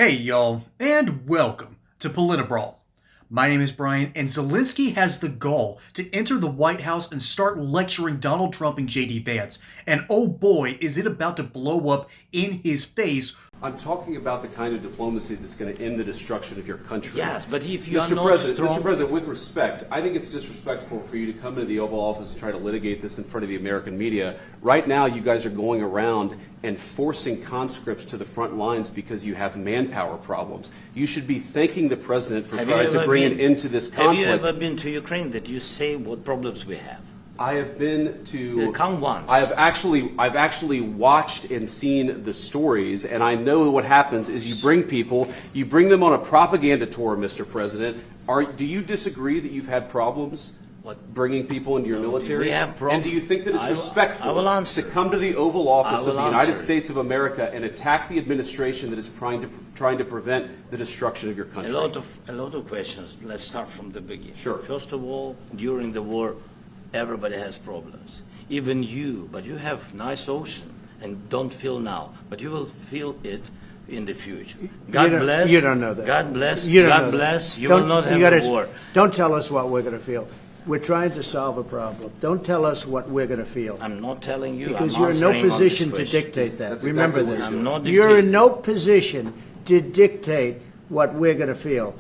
Hey y'all, and welcome to Politibrawl. My name is Brian, and Zelensky has the gall to enter the White House and start lecturing Donald Trump and J.D. Vance. And oh boy, is it about to blow up in his face. I'm talking about the kind of diplomacy that's going to end the destruction of your country. Yes, but if you are Mr. not President, strong... Mr. President, with respect, I think it's disrespectful for you to come into the Oval Office and try to litigate this in front of the American media. Right now, you guys are going around and forcing conscripts to the front lines because you have manpower problems. You should be thanking the President for trying to bring an end to this conflict. Have you ever been to Ukraine that you say what problems we have? I have been to. Come once. I've actually watched and seen the stories, and I know what happens is you bring them on a propaganda tour, Mr. President. Do you disagree that you've had problems bringing people into your military? We have problems. And do you think that it's respectful to come to the Oval Office of the United States of America and attack the administration that is trying to prevent the destruction of your country? A lot of questions. Let's start from the beginning. Sure. First of all, during the war, everybody has problems. Even you, but you have nice ocean and don't feel now, but you will feel it in the future. God bless. You don't know that. God bless. You don't God know bless. That. You will not have a war. Don't tell us what we're going to feel. We're trying to solve a problem. Don't tell us what we're going to feel. I'm not telling you. Because you're in no position to dictate that. That's Remember exactly this. I'm not You're in dictating. no position to dictate what we're going to feel.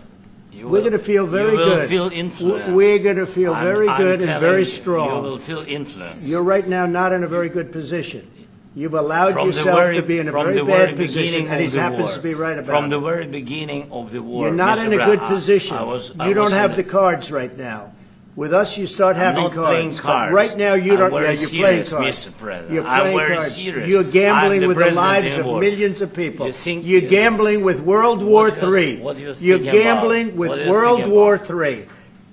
We're going to feel very good. You will feel influence. We're going to feel very good and very strong. You will feel influence. You're right now not in a very good position. You've allowed yourself to be in a very bad position, and he happens to be right about it. From the very beginning of the war. You're not in a good position. You don't have the cards right now. With us, you start having I'm not playing cards. cards. But right now, you don't. I'm You're playing serious, cards. Mr. President. You're I'm playing very cards. serious. You're gambling I'm with the president lives of anymore. millions of people. You You're gambling with World War III. What do you think You're about? gambling with What do you World think War about? III.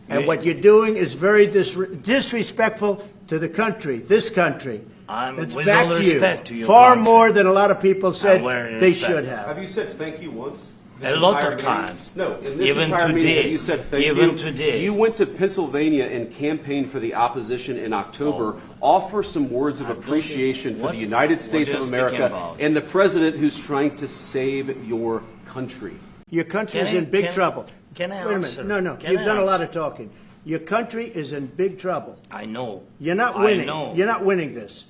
And what you're doing is very disrespectful to the country, this country. It's with back all to you. respect to your Far country. more than a lot of people said very they respect. should have. Have you said thank you once? A lot of times. No, in this Even entire meeting, today. have you said thank Even you? today. You went to Pennsylvania and campaigned for the opposition in October. Offer some words of appreciation for the United States of America and the president who's trying to save your country. Your country is in big trouble. Can I Wait a answer? minute. No. Can You've I done a lot answer? of talking. Your country is in big trouble. I know. You're not winning. I know. You're not winning this.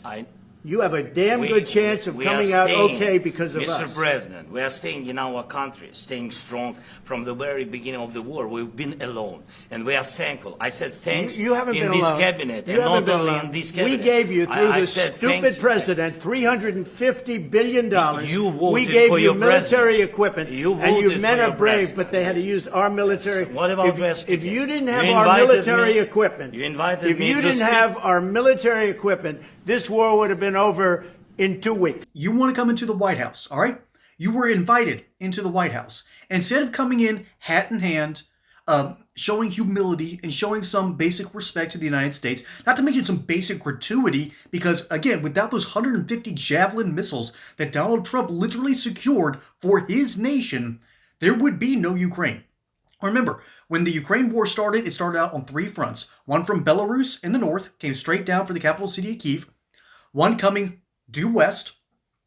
You have a damn good chance of we coming are out staying, okay because of us. Mr. President, we are staying in our country, staying strong from the very beginning of the war. We've been alone, and we are thankful. I said thanks You haven't in been this alone. cabinet, You and haven't not been only alone. in this cabinet. We gave you, through I this said thank stupid you. president, $350 billion. You voted we gave for you your military president. equipment, You and you voted men for are your brave, president. but they had to use our military. What about if you didn't have You our invited military me- equipment, you invited if me you to didn't speak- have our military equipment, this war would have been over in 2 weeks. You want to come into the White House, all right? You were invited into the White House. Instead of coming in hat in hand, showing humility and showing some basic respect to the United States, not to mention some basic gratuity, because again, without those 150 Javelin missiles that Donald Trump literally secured for his nation, there would be no Ukraine. Remember, when the Ukraine war started, it started out on 3 fronts. One from Belarus in the north, came straight down for the capital city of Kyiv. One coming due west,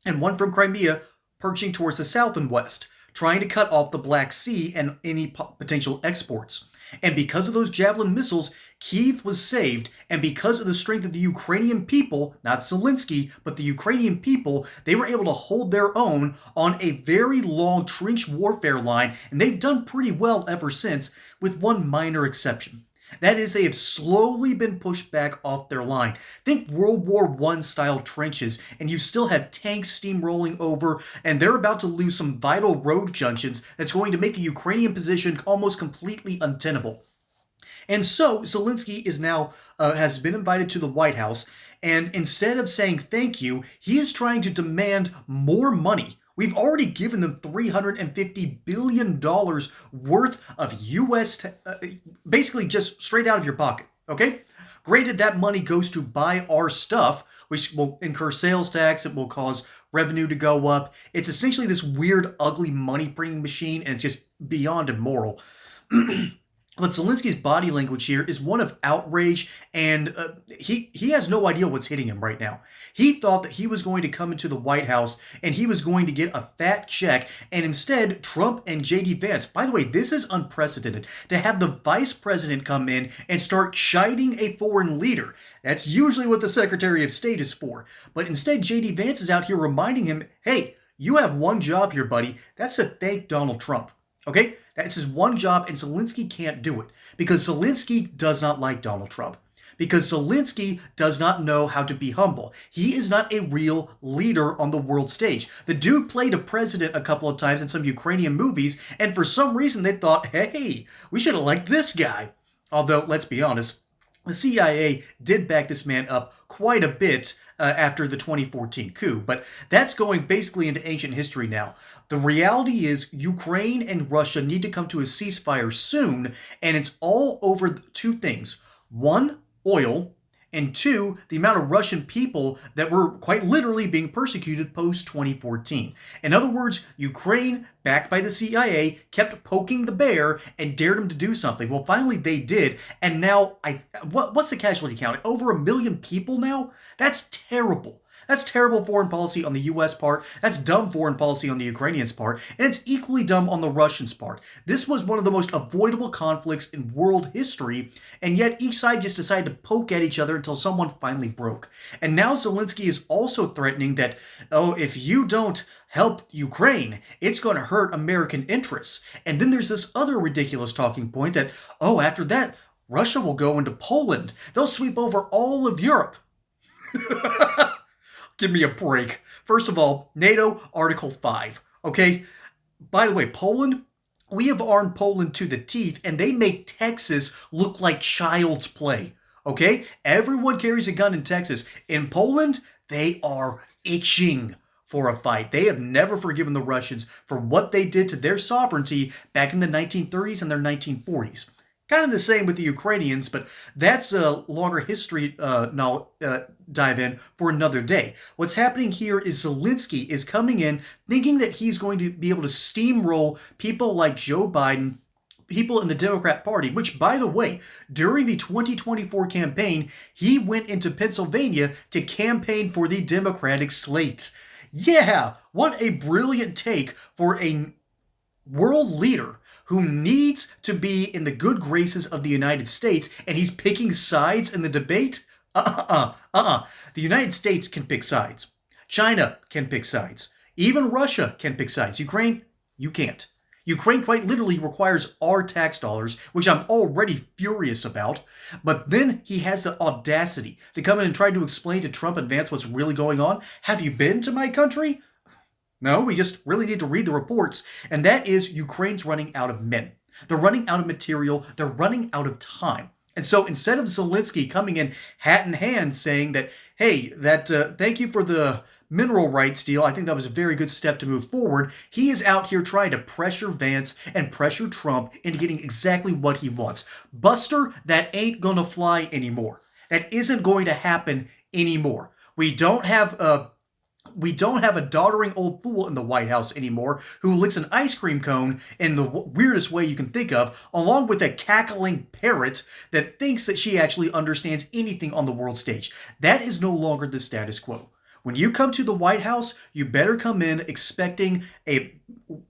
and one from Crimea perching towards the south and west, trying to cut off the Black Sea and any potential exports. And because of those Javelin missiles, Kyiv was saved, and because of the strength of the Ukrainian people, not Zelensky, but the Ukrainian people, they were able to hold their own on a very long trench warfare line, and they've done pretty well ever since, with one minor exception. That is, they have slowly been pushed back off their line. Think World War I style trenches, and you still have tanks steamrolling over, and they're about to lose some vital road junctions that's going to make a Ukrainian position almost completely untenable. And so Zelensky is now has been invited to the White House, and instead of saying thank you, he is trying to demand more money. We've already given them $350 billion worth of U.S., basically just straight out of your pocket, okay? Granted, that money goes to buy our stuff, which will incur sales tax, it will cause revenue to go up. It's essentially this weird, ugly money-printing machine, and it's just beyond immoral. But Zelensky's body language here is one of outrage, and he has no idea what's hitting him right now. He thought that he was going to come into the White House and he was going to get a fat check, and instead Trump and J.D. Vance, by the way, this is unprecedented, to have the vice president come in and start chiding a foreign leader. That's usually what the Secretary of State is for. But instead, J.D. Vance is out here reminding him, hey, you have one job here, buddy. That's to thank Donald Trump. Okay? That's his one job, and Zelensky can't do it because Zelensky does not like Donald Trump. Because Zelensky does not know how to be humble. He is not a real leader on the world stage. The dude played a president a couple of times in some Ukrainian movies, and for some reason they thought, hey, we should elect this guy. Although, let's be honest, the CIA did back this man up quite a bit after the 2014 coup, but that's going basically into ancient history now. The reality is Ukraine and Russia need to come to a ceasefire soon, and it's all over two things. One, oil, and two, the amount of Russian people that were quite literally being persecuted post-2014. In other words, Ukraine, backed by the CIA, kept poking the bear and dared him to do something. Well, finally they did, and now, what's the casualty count? Over 1 million people now? That's terrible. That's terrible foreign policy on the U.S. part, that's dumb foreign policy on the Ukrainians' part, and it's equally dumb on the Russians' part. This was one of the most avoidable conflicts in world history, and yet each side just decided to poke at each other until someone finally broke. And now Zelensky is also threatening that, oh, if you don't help Ukraine, it's going to hurt American interests. And then there's this other ridiculous talking point that, oh, after that, Russia will go into Poland. They'll sweep over all of Europe. Give me a break. First of all, NATO Article 5, okay? By the way, Poland, we have armed Poland to the teeth, and they make Texas look like child's play, okay? Everyone carries a gun in Texas. In Poland, they are itching for a fight. They have never forgiven the Russians for what they did to their sovereignty back in the 1930s and their 1940s. Kind of the same with the Ukrainians, but that's a longer history dive in for another day. What's happening here is Zelensky is coming in thinking that he's going to be able to steamroll people like Joe Biden, people in the Democrat Party, which, by the way, during the 2024 campaign, he went into Pennsylvania to campaign for the Democratic slate. Yeah, what a brilliant take for a world leader who needs to be in the good graces of the United States, and he's picking sides in the debate? The United States can pick sides. China can pick sides. Even Russia can pick sides. Ukraine, you can't. Ukraine quite literally requires our tax dollars, which I'm already furious about. But then he has the audacity to come in and try to explain to Trump and Vance what's really going on. Have you been to my country? No, we just really need to read the reports, and that is Ukraine's running out of men. They're running out of material. They're running out of time. And so instead of Zelensky coming in hat in hand saying that, hey, thank you for the mineral rights deal, I think that was a very good step to move forward, he is out here trying to pressure Vance and pressure Trump into getting exactly what he wants. Buster, that ain't gonna fly anymore. That isn't going to happen anymore. We don't have a doddering old fool in the White House anymore who licks an ice cream cone in the weirdest way you can think of, along with a cackling parrot that thinks that she actually understands anything on the world stage. That is no longer the status quo. When you come to the White House, you better come in expecting a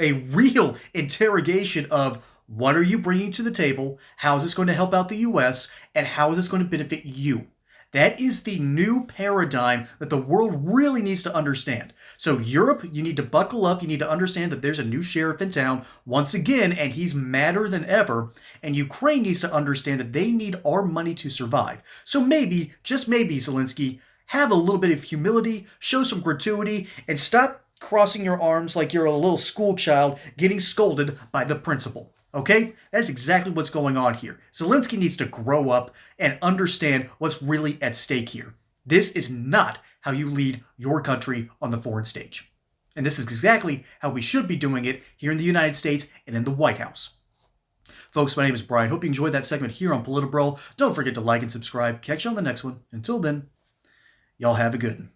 real interrogation of what are you bringing to the table, how is this going to help out the U.S., and how is this going to benefit you. That is the new paradigm that the world really needs to understand. So Europe, you need to buckle up. You need to understand that there's a new sheriff in town once again, and he's madder than ever. And Ukraine needs to understand that they need our money to survive. So maybe, just maybe, Zelensky, have a little bit of humility, show some gratuity, and stop crossing your arms like you're a little school child getting scolded by the principal. Okay? That's exactly what's going on here. Zelensky needs to grow up and understand what's really at stake here. This is not how you lead your country on the foreign stage. And this is exactly how we should be doing it here in the United States and in the White House. Folks, my name is Brian. Hope you enjoyed that segment here on Politibrawl. Don't forget to like and subscribe. Catch you on the next one. Until then, y'all have a good one.